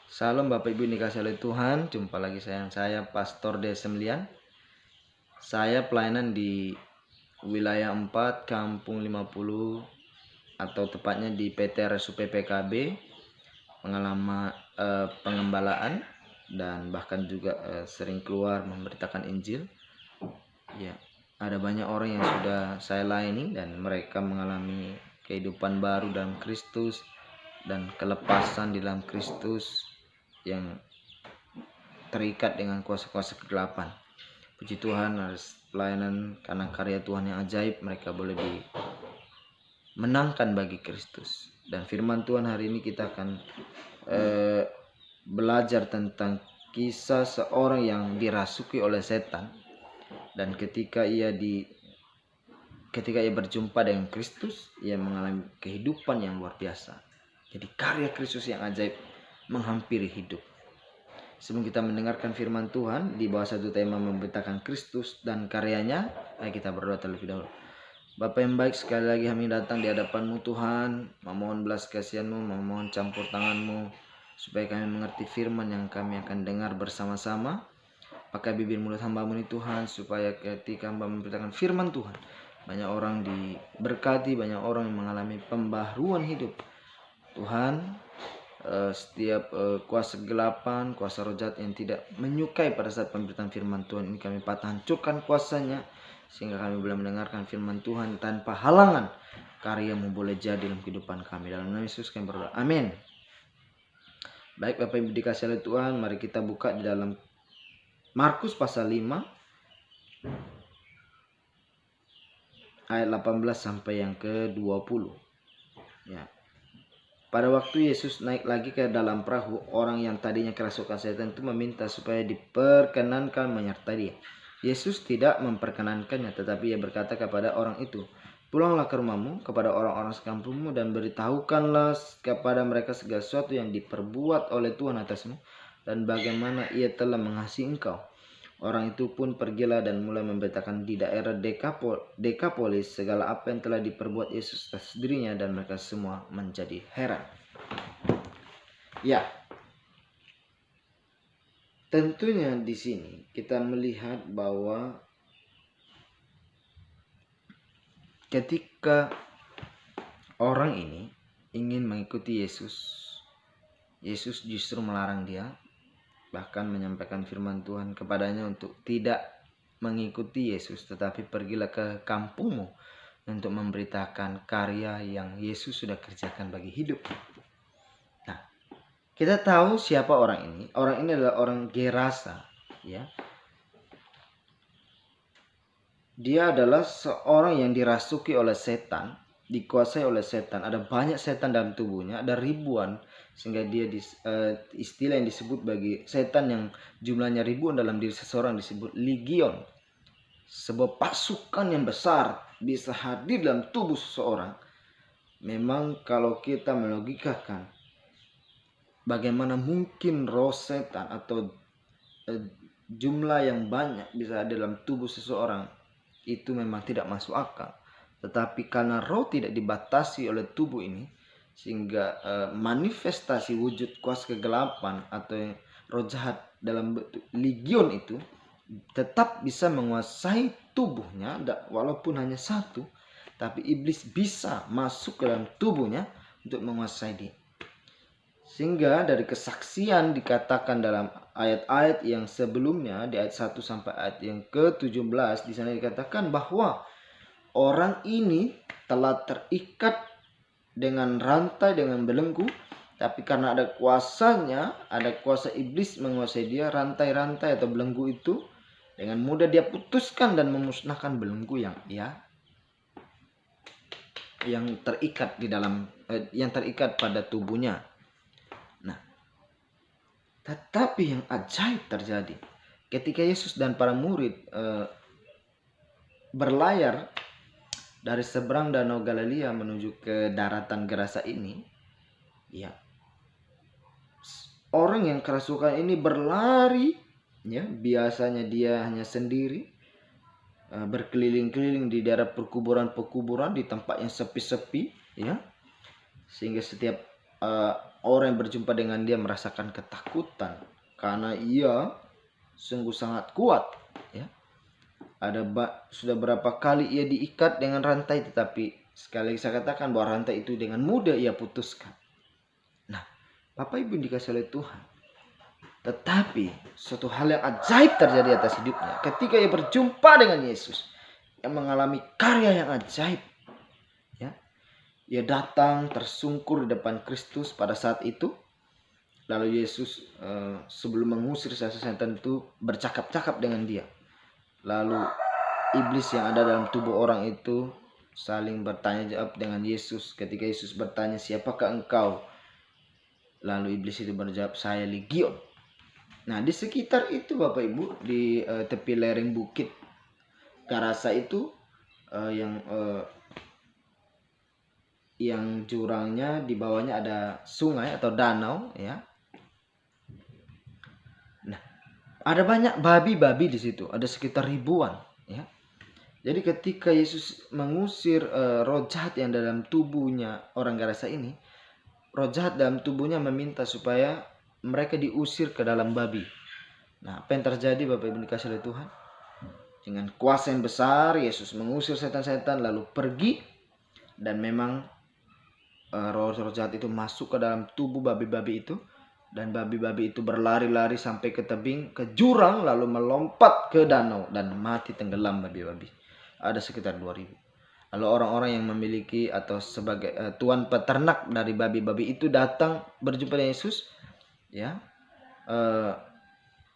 Salam Bapak Ibu dikasih oleh Tuhan. Jumpa lagi saya Pastor Desemlian. Saya pelayanan di wilayah 4 Kampung 50 atau tepatnya di PT RSUP PKB, pengembalaan dan bahkan juga sering keluar memberitakan Injil. Ya, ada banyak orang yang sudah saya layani dan mereka mengalami kehidupan baru dalam Kristus dan kelepasan di dalam Kristus yang terikat dengan kuasa-kuasa kegelapan. Puji Tuhan, atas pelayanan karena karya Tuhan yang ajaib, mereka boleh dimenangkan bagi Kristus. Dan firman Tuhan hari ini kita akan belajar tentang kisah seorang yang dirasuki oleh setan. Dan ketika ia berjumpa dengan Kristus, ia mengalami kehidupan yang luar biasa. Jadi karya Kristus yang ajaib menghampiri hidup. Sebelum kita mendengarkan firman Tuhan di bawah satu tema memberitakan Kristus dan karyanya, mari kita berdoa terlebih dahulu. Bapa yang baik, sekali lagi kami datang di hadapan-Mu Tuhan, memohon belas kasihan-Mu, memohon campur tangan-Mu, supaya kami mengerti firman yang kami akan dengar bersama-sama. Pakai bibir mulut hamba-Mu ini Tuhan, supaya ketika hamba memberitakan firman Tuhan, banyak orang diberkati, banyak orang yang mengalami pembaharuan hidup. Tuhan, setiap kuasa kegelapan, kuasa roh jahat yang tidak menyukai pada saat pemberitaan firman Tuhan ini, kami patah hancurkan kuasanya, sehingga kami boleh mendengarkan firman Tuhan tanpa halangan. Karya-Mu boleh jadi dalam kehidupan kami. Dalam nama Yesus kami berdoa, amin. Baik Bapak Ibu dikasih oleh Tuhan, mari kita buka di dalam Markus pasal 5 ayat 18 sampai yang ke-20. Ya. Pada waktu Yesus naik lagi ke dalam perahu, orang yang tadinya kerasukan setan itu meminta supaya diperkenankan menyertai dia. Yesus tidak memperkenankannya, tetapi ia berkata kepada orang itu, "Pulanglah ke rumahmu, kepada orang-orang sekampungmu, dan beritahukanlah kepada mereka segala sesuatu yang diperbuat oleh Tuhan atasmu, dan bagaimana ia telah mengasihi engkau." Orang itu pun pergilah dan mulai memberitakan di daerah Dekapolis segala apa yang telah diperbuat Yesus atas dirinya, dan mereka semua menjadi heran. Ya, tentunya di sini kita melihat bahwa ketika orang ini ingin mengikuti Yesus, Yesus justru melarang dia, bahkan menyampaikan firman Tuhan kepadanya untuk tidak mengikuti Yesus, tetapi pergilah ke kampungmu untuk memberitakan karya yang Yesus sudah kerjakan bagi hidup. Nah, kita tahu siapa orang ini. Orang ini adalah orang Gerasa, ya. Dia adalah seorang yang dirasuki oleh setan, dikuasai oleh setan. Ada banyak setan dalam tubuhnya, ada ribuan, sehingga dia istilah yang disebut bagi setan yang jumlahnya ribuan dalam diri seseorang disebut legion. Sebuah pasukan yang besar bisa hadir dalam tubuh seseorang. Memang kalau kita melogikakan, bagaimana mungkin roh setan atau jumlah yang banyak bisa ada dalam tubuh seseorang, itu memang tidak masuk akal. Tetapi karena roh tidak dibatasi oleh tubuh ini, sehingga manifestasi wujud kuasa kegelapan atau roh jahat dalam bentuk legion itu tetap bisa menguasai tubuhnya, walaupun hanya satu, tapi iblis bisa masuk ke dalam tubuhnya untuk menguasai dia. Sehingga dari kesaksian dikatakan dalam ayat-ayat yang sebelumnya, di ayat 1 sampai ayat yang ke-17, di sana dikatakan bahwa orang ini telah terikat dengan rantai, dengan belenggu, tapi karena ada kuasanya, ada kuasa iblis menguasai dia, rantai-rantai atau belenggu itu dengan mudah dia putuskan dan memusnahkan belenggu yang terikat di dalam yang terikat pada tubuhnya. Nah, tetapi yang ajaib terjadi ketika Yesus dan para murid berlayar dari seberang Danau Galilea menuju ke daratan Gerasa ini, ya, orang yang kerasukan ini berlari, ya, biasanya dia hanya sendiri, berkeliling-keliling di daerah perkuburan-perkuburan di tempat yang sepi-sepi, ya, sehingga setiap orang yang berjumpa dengan dia merasakan ketakutan karena ia sungguh sangat kuat, ya. Sudah berapa kali ia diikat dengan rantai, tetapi sekali lagi saya katakan bahwa rantai itu dengan mudah ia putuskan. Nah, Bapak Ibu dikasih oleh Tuhan, tetapi suatu hal yang ajaib terjadi atas hidupnya ketika ia berjumpa dengan Yesus, yang mengalami karya yang ajaib, ya. Ia datang tersungkur di depan Kristus pada saat itu. Lalu Yesus sebelum mengusir setan itu bercakap-cakap dengan dia. Lalu iblis yang ada dalam tubuh orang itu saling bertanya jawab dengan Yesus. Ketika Yesus bertanya, "Siapakah engkau?" Lalu iblis itu menjawab, "Saya Legion." Nah, di sekitar itu Bapak Ibu, di tepi lereng bukit Garasa itu, yang jurangnya di bawahnya ada sungai atau danau, ya. Nah, ada banyak babi-babi di situ, ada sekitar ribuan, ya. Jadi ketika Yesus mengusir roh jahat yang dalam tubuhnya orang Garasa ini, roh jahat dalam tubuhnya meminta supaya mereka diusir ke dalam babi. Nah, apa yang terjadi Bapak Ibu dikasih oleh Tuhan? Dengan kuasa yang besar Yesus mengusir setan-setan lalu pergi, dan memang roh-roh jahat itu masuk ke dalam tubuh babi-babi itu, dan babi-babi itu berlari-lari sampai ke tebing, ke jurang, lalu melompat ke danau dan mati tenggelam babi-babi. Ada sekitar 2000. Lalu orang-orang yang memiliki atau sebagai tuan peternak dari babi-babi itu datang berjumpa dengan Yesus, ya,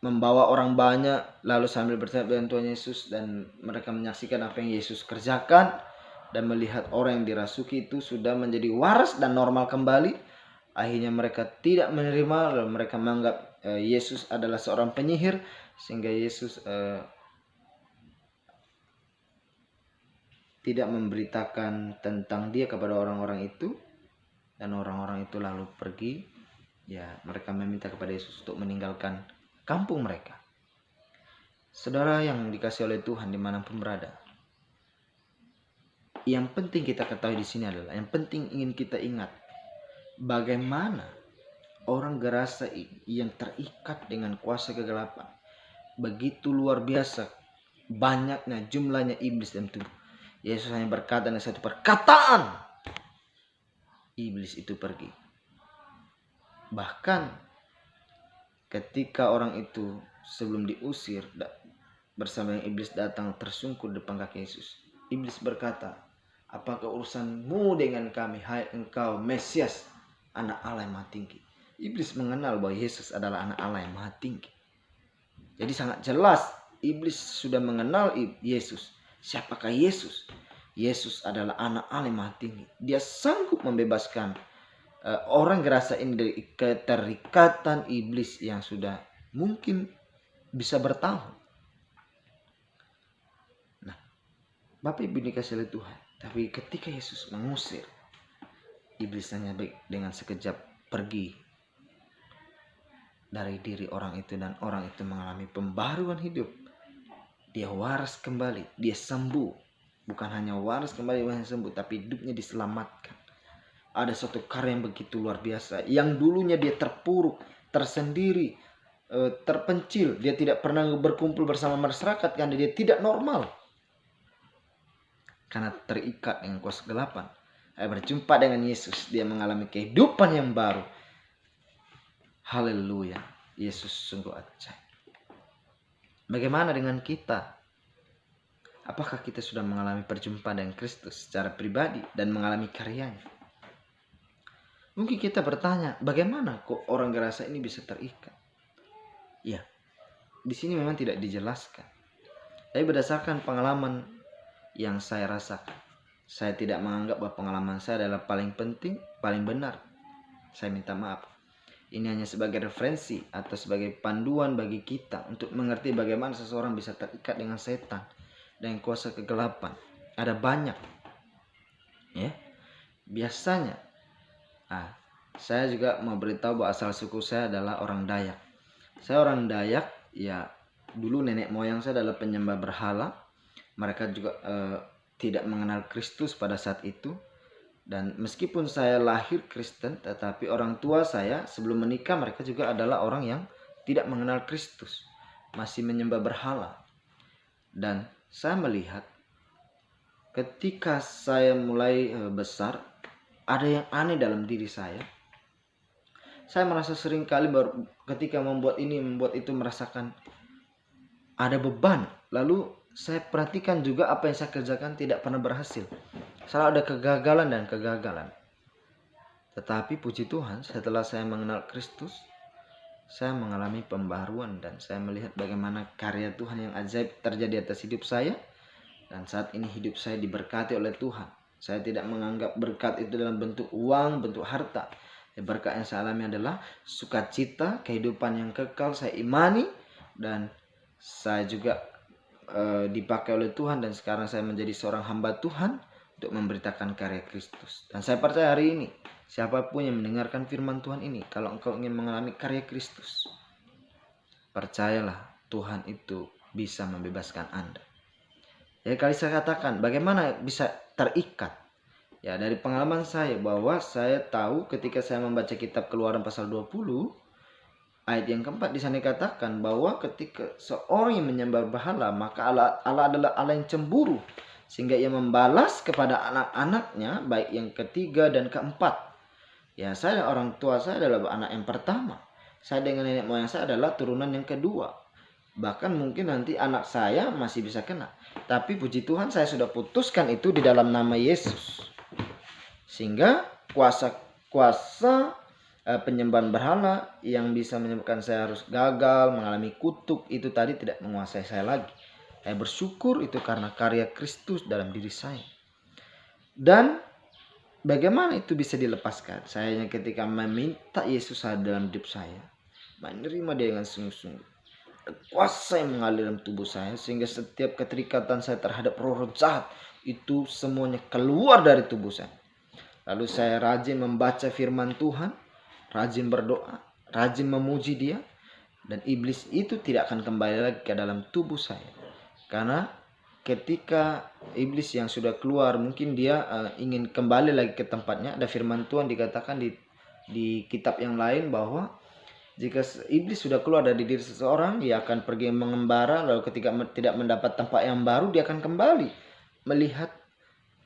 membawa orang banyak, lalu sambil bertanya dengan Tuhan Yesus, dan mereka menyaksikan apa yang Yesus kerjakan dan melihat orang yang dirasuki itu sudah menjadi waras dan normal kembali. Akhirnya mereka tidak menerima, lalu mereka menganggap Yesus adalah seorang penyihir, sehingga Yesus tidak memberitakan tentang dia kepada orang-orang itu, dan orang-orang itu lalu pergi. Ya, mereka meminta kepada Yesus untuk meninggalkan kampung mereka. Saudara yang dikasih oleh Tuhan dimanapun berada, yang penting kita ketahui di sini adalah, yang penting ingin kita ingat, bagaimana orang Gerasa yang terikat dengan kuasa kegelapan, begitu luar biasa banyaknya jumlahnya iblis dalam tubuh. Yesus hanya berkata dengan satu perkataan, iblis itu pergi. Bahkan ketika orang itu sebelum diusir, bersama yang iblis datang tersungkur depan kaki Yesus, iblis berkata, "Apakah urusanmu dengan kami, hai engkau Mesias, anak Allah yang maha tinggi?" Iblis mengenal bahwa Yesus adalah anak Allah yang maha tinggi. Jadi sangat jelas iblis sudah mengenal Yesus. Siapakah Yesus? Yesus adalah anak Allah yang maha tinggi. Dia sanggup membebaskan orang Gerasa ini dari keterikatan iblis yang sudah mungkin bisa bertahun. Nah, Bapak Ibu dikasih oleh Tuhan, tapi ketika Yesus mengusir, iblis hanya dengan sekejap pergi dari diri orang itu, dan orang itu mengalami pembaruan hidup. Dia waras kembali, dia sembuh. Bukan hanya waras kembali, bukan hanya sembuh, tapi hidupnya diselamatkan. Ada suatu karya yang begitu luar biasa. Yang dulunya dia terpuruk, tersendiri, terpencil. Dia tidak pernah berkumpul bersama masyarakat karena dia tidak normal, karena terikat dengan kuasa kegelapan. Berjumpa dengan Yesus, dia mengalami kehidupan yang baru. Haleluya. Yesus sungguh ajaib. Bagaimana dengan kita? Apakah kita sudah mengalami perjumpaan dengan Kristus secara pribadi dan mengalami karyanya? Mungkin kita bertanya, bagaimana kok orang Gerasa ini bisa terikat? Ya, di sini memang tidak dijelaskan. Tapi berdasarkan pengalaman yang saya rasakan, saya tidak menganggap bahwa pengalaman saya adalah paling penting, paling benar. Saya minta maaf. Ini hanya sebagai referensi atau sebagai panduan bagi kita untuk mengerti bagaimana seseorang bisa terikat dengan setan dan kuasa kegelapan. Ada banyak, ya. Biasanya, saya juga mau beritahu bahwa asal suku saya adalah orang Dayak. Saya orang Dayak, ya. Dulu nenek moyang saya adalah penyembah berhala. Mereka juga tidak mengenal Kristus pada saat itu. Dan meskipun saya lahir Kristen, tetapi orang tua saya sebelum menikah mereka juga adalah orang yang tidak mengenal Kristus, masih menyembah berhala. Dan saya melihat ketika saya mulai besar, ada yang aneh dalam diri saya. Saya merasa sering kali ketika membuat ini, membuat itu, merasakan ada beban. Lalu saya perhatikan juga apa yang saya kerjakan tidak pernah berhasil. Selalu ada kegagalan dan kegagalan. Tetapi puji Tuhan, setelah saya mengenal Kristus, saya mengalami pembaruan dan saya melihat bagaimana karya Tuhan yang ajaib terjadi atas hidup saya. Dan saat ini hidup saya diberkati oleh Tuhan. Saya tidak menganggap berkat itu dalam bentuk uang, bentuk harta. Berkat yang saya alami adalah sukacita, kehidupan yang kekal saya imani. Dan saya juga dipakai oleh Tuhan. Dan sekarang saya menjadi seorang hamba Tuhan untuk memberitakan karya Kristus. Dan saya percaya hari ini, siapapun yang mendengarkan firman Tuhan ini, kalau engkau ingin mengalami karya Kristus, percayalah Tuhan itu bisa membebaskan Anda. Jadi kali saya katakan bagaimana bisa terikat. Ya, dari pengalaman saya bahwa saya tahu ketika saya membaca kitab Keluaran pasal 20 ayat yang keempat, di sana dikatakan bahwa ketika seorang yang menyembah berhala, maka Allah adalah Allah yang cemburu sehingga ia membalas kepada anak-anaknya, baik yang ketiga dan keempat. Ya, saya, orang tua saya adalah anak yang pertama. Saya dengan nenek moyang saya adalah turunan yang kedua. Bahkan mungkin nanti anak saya masih bisa kena. Tapi puji Tuhan saya sudah putuskan itu di dalam nama Yesus. Sehingga kuasa penyembahan berhala yang bisa menyebabkan saya harus gagal, mengalami kutuk, itu tadi tidak menguasai saya lagi. Saya bersyukur itu karena karya Kristus dalam diri saya. Dan bagaimana itu bisa dilepaskan? Saya ketika meminta Yesus ada dalam hidup saya, menerima dia dengan sungguh-sungguh, kuasa yang mengalir dalam tubuh saya, sehingga setiap keterikatan saya terhadap roh-roh jahat itu semuanya keluar dari tubuh saya. Lalu saya rajin membaca firman Tuhan, rajin berdoa, rajin memuji dia, dan iblis itu tidak akan kembali lagi ke dalam tubuh saya. Karena ketika iblis yang sudah keluar, mungkin dia ingin kembali lagi ke tempatnya. Ada firman Tuhan dikatakan di kitab yang lain bahwa jika iblis sudah keluar dari diri seseorang, ia akan pergi mengembara. Lalu ketika tidak mendapat tempat yang baru, dia akan kembali melihat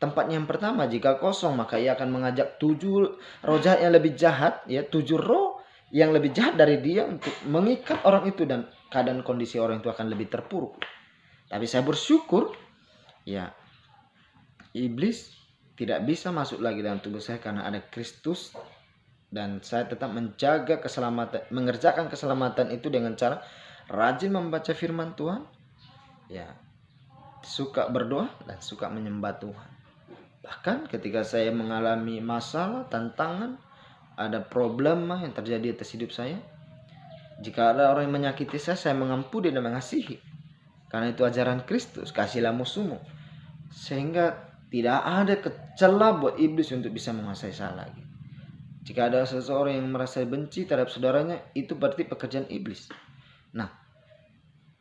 tempatnya yang pertama. Jika kosong, maka ia akan mengajak 7 roh jahat yang lebih jahat, ya 7 roh yang lebih jahat dari dia untuk mengikat orang itu, dan keadaan kondisi orang itu akan lebih terpuruk. Tapi saya bersyukur, ya iblis tidak bisa masuk lagi dalam tubuh saya karena ada Kristus. Dan saya tetap menjaga keselamatan, mengerjakan keselamatan itu dengan cara rajin membaca firman Tuhan, ya, suka berdoa dan suka menyembah Tuhan. Bahkan ketika saya mengalami masalah, tantangan, ada problema yang terjadi atas hidup saya, jika ada orang yang menyakiti saya mengampuni dan mengasihi. Karena itu ajaran Kristus, kasihlah musuhmu. Sehingga tidak ada celah buat iblis untuk bisa menguasai saya lagi. Jika ada seseorang yang merasa benci terhadap saudaranya, itu berarti pekerjaan iblis. Nah,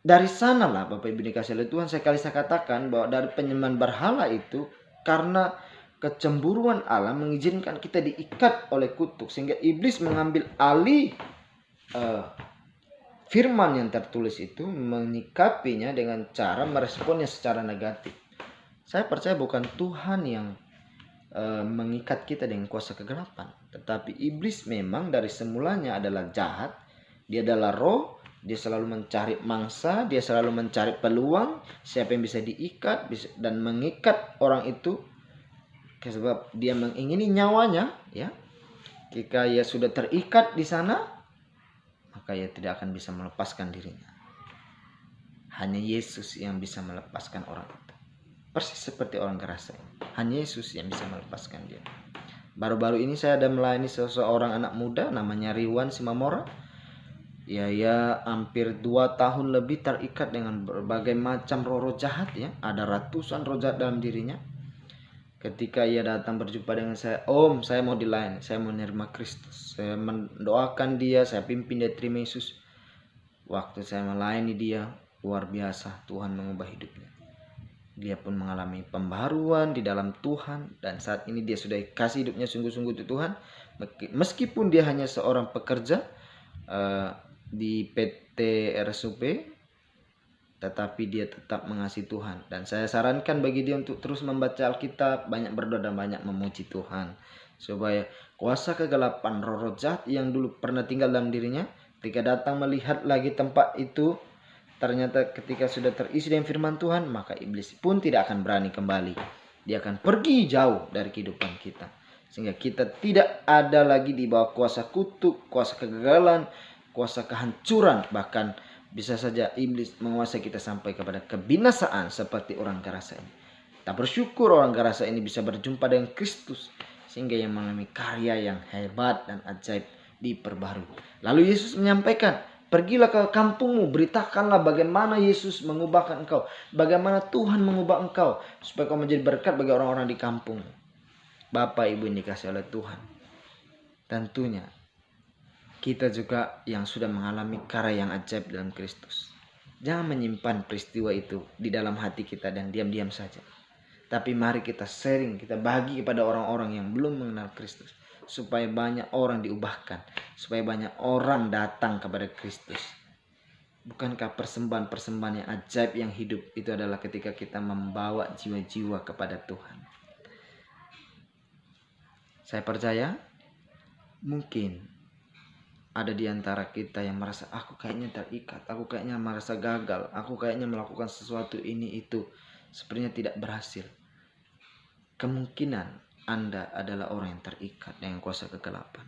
dari sanalah Bapak Ibu dikasih oleh Tuhan, saya katakan bahwa dari penyembahan berhala itu, karena kecemburuan Allah mengizinkan kita diikat oleh kutuk, sehingga iblis mengambil alih firman yang tertulis itu, menyikapinya dengan cara meresponnya secara negatif. Saya percaya bukan Tuhan yang mengikat kita dengan kuasa kegelapan, tetapi iblis memang dari semulanya adalah jahat. Dia adalah roh, dia selalu mencari mangsa, dia selalu mencari peluang siapa yang bisa diikat dan mengikat orang itu, sebab dia mengingini nyawanya, ya. Jika ia sudah terikat di sana, maka ia tidak akan bisa melepaskan dirinya. Hanya Yesus yang bisa melepaskan orang itu. Persis seperti orang gerasa ini. Hanya Yesus yang bisa melepaskan dia. Baru-baru ini saya ada melayani seseorang anak muda namanya Riwan Simamora. Ya hampir 2 tahun lebih terikat dengan berbagai macam roh-roh jahat, ya. Ada ratusan roh jahat dalam dirinya. Ketika ia datang berjumpa dengan saya, "Om, saya mau dilayani, saya mau menerima Kristus." Saya mendoakan dia, saya pimpin dia terima Yesus. Waktu saya melayani dia, luar biasa Tuhan mengubah hidupnya. Dia pun mengalami pembaharuan di dalam Tuhan, dan saat ini dia sudah kasih hidupnya sungguh-sungguh untuk Tuhan. Meskipun dia hanya seorang pekerja di PT RSUP, tetapi dia tetap mengasihi Tuhan. Dan saya sarankan bagi dia untuk terus membaca Alkitab, banyak berdoa dan banyak memuji Tuhan, supaya kuasa kegelapan, roh-roh jahat yang dulu pernah tinggal dalam dirinya, ketika datang melihat lagi tempat itu, ternyata ketika sudah terisi dengan firman Tuhan, maka iblis pun tidak akan berani kembali. Dia akan pergi jauh dari kehidupan kita, sehingga kita tidak ada lagi di bawah kuasa kutuk, kuasa kegagalan, kuasa kehancuran. Bahkan bisa saja iblis menguasai kita sampai kepada kebinasaan seperti orang Gerasa ini. Kita bersyukur orang Gerasa ini bisa berjumpa dengan Kristus, sehingga yang mengalami karya yang hebat dan ajaib diperbarui. Lalu Yesus menyampaikan, pergilah ke kampungmu, beritakanlah bagaimana Yesus mengubahkan engkau, bagaimana Tuhan mengubah engkau, supaya kau menjadi berkat bagi orang-orang di kampung. Bapak Ibu yang dikasihi oleh Tuhan, tentunya kita juga yang sudah mengalami karya yang ajaib dalam Kristus, jangan menyimpan peristiwa itu di dalam hati kita dan diam-diam saja. Tapi mari kita sharing, kita bagi kepada orang-orang yang belum mengenal Kristus, supaya banyak orang diubahkan, supaya banyak orang datang kepada Kristus. Bukankah persembahan-persembahan yang ajaib yang hidup itu adalah ketika kita membawa jiwa-jiwa kepada Tuhan? Saya percaya mungkin ada di antara kita yang merasa, aku kayaknya terikat, aku kayaknya merasa gagal, aku kayaknya melakukan sesuatu ini itu sepertinya tidak berhasil. Kemungkinan Anda adalah orang yang terikat dengan kuasa kegelapan.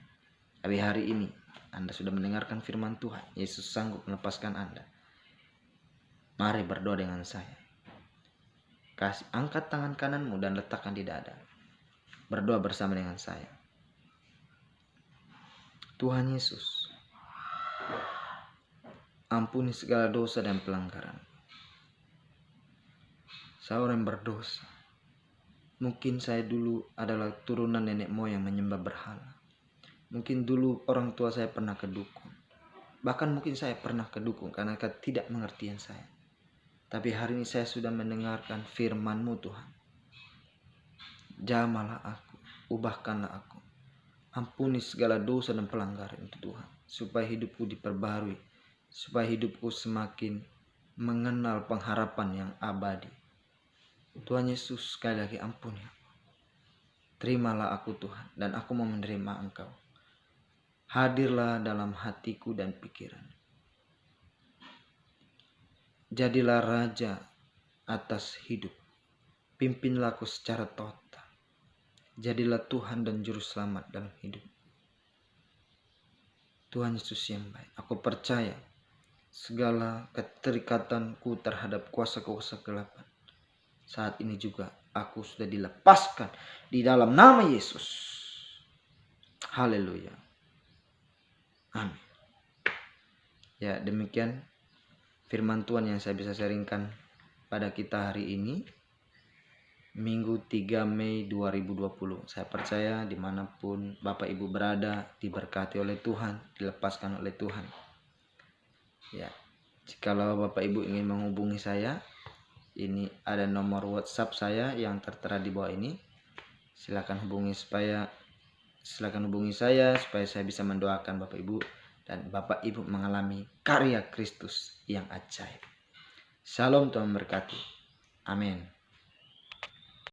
Tapi hari ini Anda sudah mendengarkan firman Tuhan, Yesus sanggup melepaskan Anda. Mari berdoa dengan saya. Angkat tangan kananmu dan letakkan di dada. Berdoa bersama dengan saya. Tuhan Yesus, ampuni segala dosa dan pelanggaran. Saya orang yang berdosa. Mungkin saya dulu adalah turunan nenek moyang menyembah berhala. Mungkin dulu orang tua saya pernah kedukun. Bahkan mungkin saya pernah kedukun karena ketidakmengertian saya. Tapi hari ini saya sudah mendengarkan firman-Mu Tuhan. Jamahlah aku, ubahkanlah aku. Ampuni segala dosa dan pelanggaran itu Tuhan. Supaya hidupku diperbarui. Supaya hidupku semakin mengenal pengharapan yang abadi. Tuhan Yesus, sekali lagi ampuni aku. Terimalah aku Tuhan, dan aku mau menerima Engkau. Hadirlah dalam hatiku dan pikiran. Jadilah raja atas hidup. Pimpinlah aku secara total. Jadilah Tuhan dan Juru Selamat dalam hidup. Tuhan Yesus yang baik, aku percaya segala keterikatanku terhadap kuasa-kuasa kegelapan, saat ini juga aku sudah dilepaskan di dalam nama Yesus. Haleluya. Amin. Ya, demikian firman Tuhan yang saya bisa sharingkan pada kita hari ini, Minggu 3 Mei 2020. Saya percaya dimanapun Bapak Ibu berada, diberkati oleh Tuhan, dilepaskan oleh Tuhan. Ya, jikalau Bapak Ibu ingin menghubungi saya, ini ada nomor WhatsApp saya yang tertera di bawah ini. Silakan hubungi saya supaya saya bisa mendoakan Bapak Ibu dan Bapak Ibu mengalami karya Kristus yang ajaib. Shalom, Tuhan berkati. Amin.